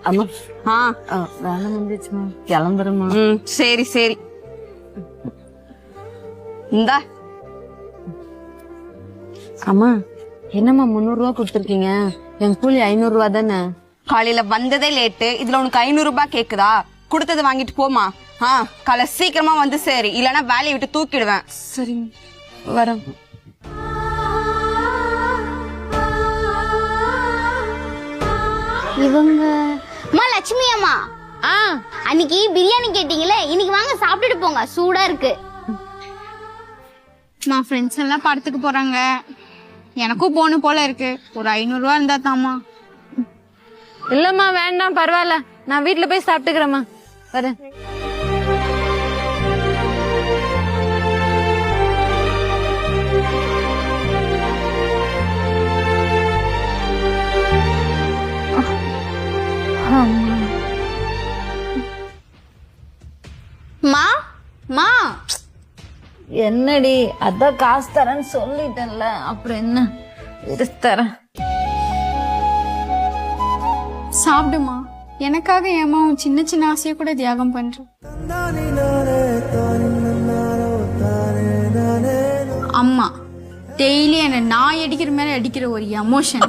அம்மா ஆ வேலை முடிஞ்சிச்சுமா, கிளம்புறமா. சரி சரி. இந்தா. அம்மா என்னம்மா 300 ரூபா கொடுத்துருக்கீங்க? என் கூலி 500 ரூபா தானே. காலையில வந்ததே லேட்டு, இதுல உனக்கு 500 ரூபாய் கேக்குதா? கொடுத்தது வாங்கிட்டு போமா. காலை சீக்கிரமா வந்து சரி, இல்லன்னா வேலையை விட்டு தூக்கிடுவேன். சரி வரேன். இவங்க அம்மா லட்சுமி அம்மா. அன்னைக்கு பிரியாணி கேட்டீங்களே, இன்னைக்கு வாங்க சாப்பிட்டுட்டு போங்க, சூடா இருக்கு. நான் ஃப்ரெண்ட்ஸ் எல்லாம் படத்துக்கு போறாங்க, எனக்கும் போகணும் போல இருக்கு. ஒரு 500 ரூபா இருந்தா தாமா. இல்லம்மா வேண்டாம், பரவாயில்ல, நான் வீட்டுல போய் சாப்பிட்டுக்கிறேம்மா. வரேன். மா மா என்னடி, அதான் காசு தரேன்னு சொல்லிட்டேன்ல, அப்புறம் என்ன தரேன். சாப்பிடுமா. எனக்காக ஏமா உன் சின்ன சின்ன ஆசையை கூட தியாகம் பண்ற. அம்மா டெய்லி என்ன நாய் அடிக்கிற மாதிரி அடிக்கிற ஒரு எமோஷன்.